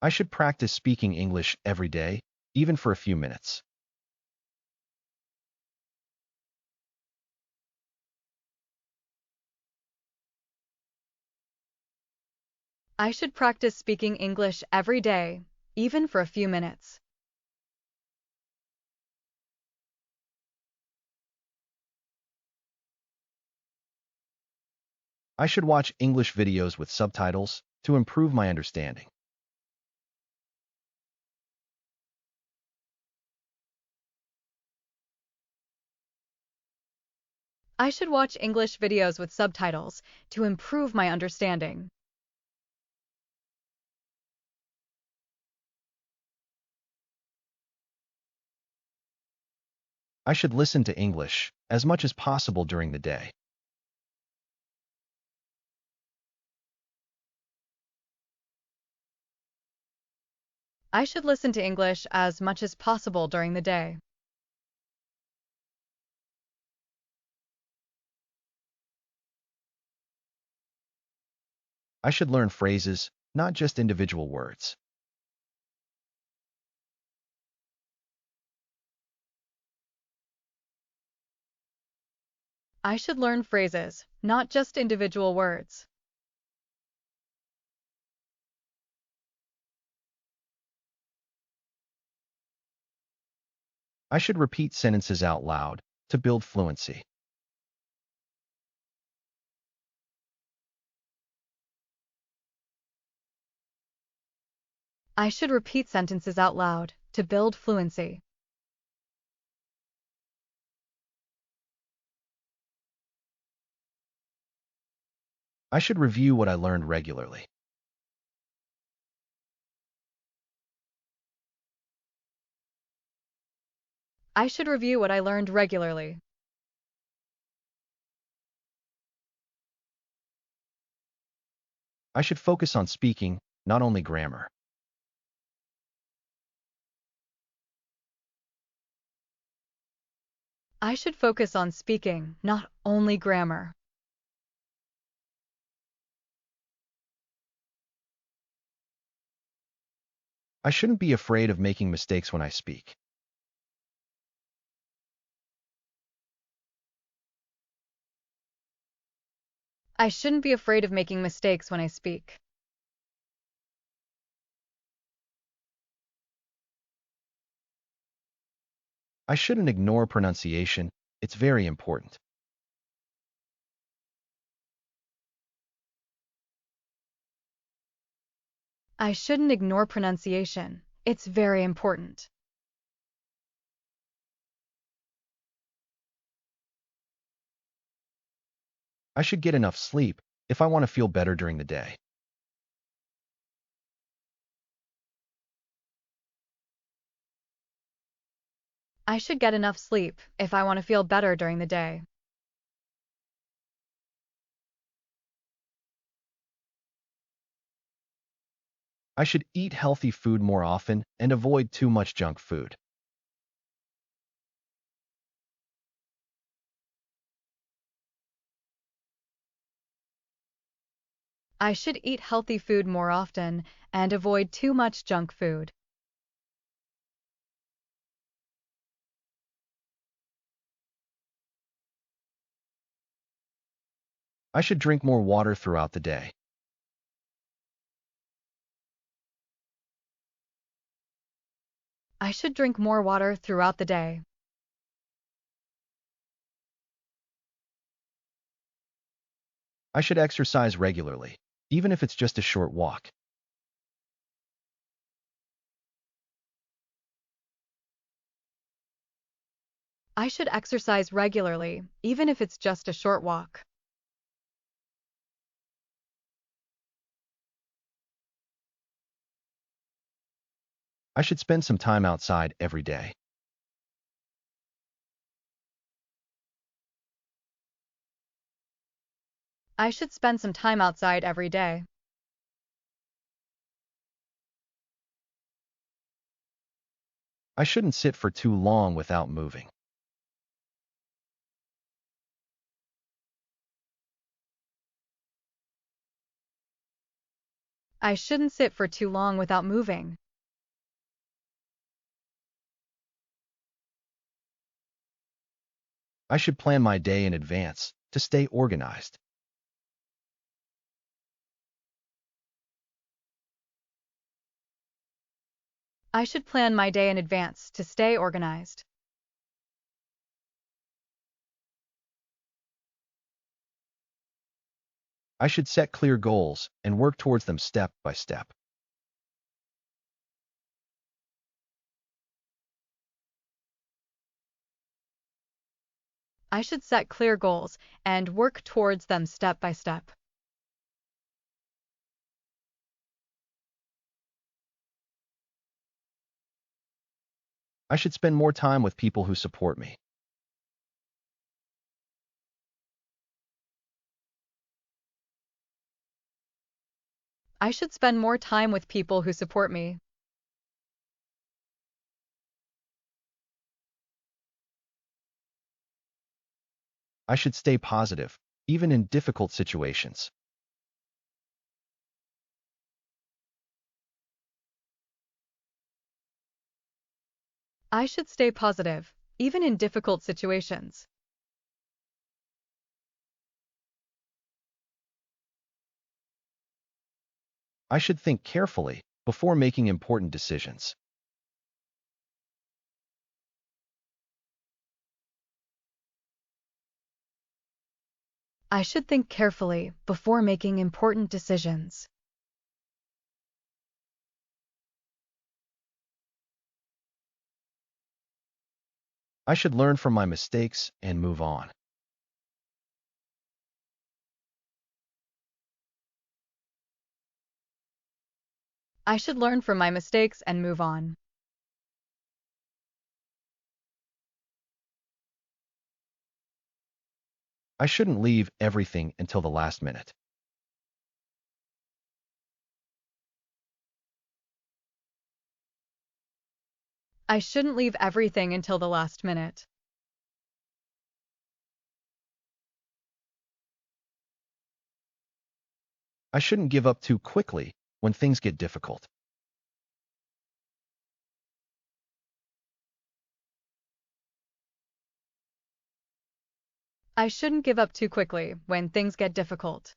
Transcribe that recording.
I should practice speaking English every day, even for a few minutes. I should practice speaking English every day, even for a few minutes. I should watch English videos with subtitles to improve my understanding. I should watch English videos with subtitles to improve my understanding. I should listen to English as much as possible during the day. I should listen to English as much as possible during the day. I should learn phrases, not just individual words. I should learn phrases, not just individual words. I should repeat sentences out loud to build fluency. I should repeat sentences out loud to build fluency. I should review what I learned regularly. I should review what I learned regularly. I should focus on speaking, not only grammar. I should focus on speaking, not only grammar. I shouldn't be afraid of making mistakes when I speak. I shouldn't be afraid of making mistakes when I speak. I shouldn't ignore pronunciation. It's very important. I shouldn't ignore pronunciation. It's very important. I should get enough sleep if I want to feel better during the day. I should get enough sleep if I want to feel better during the day. I should eat healthy food more often and avoid too much junk food. I should eat healthy food more often and avoid too much junk food. I should drink more water throughout the day. I should drink more water throughout the day. I should exercise regularly, even if it's just a short walk. I should exercise regularly, even if it's just a short walk. I should spend some time outside every day. I should spend some time outside every day. I shouldn't sit for too long without moving. I shouldn't sit for too long without moving. I should plan my day in advance to stay organized. I should plan my day in advance to stay organized. I should set clear goals and work towards them step by step. I should set clear goals and work towards them step by step. I should spend more time with people who support me. I should spend more time with people who support me. I should stay positive, even in difficult situations. I should stay positive, even in difficult situations. I should think carefully before making important decisions. I should think carefully before making important decisions. I should learn from my mistakes and move on. I should learn from my mistakes and move on. I shouldn't leave everything until the last minute. I shouldn't leave everything until the last minute. I shouldn't give up too quickly when things get difficult. I shouldn't give up too quickly when things get difficult.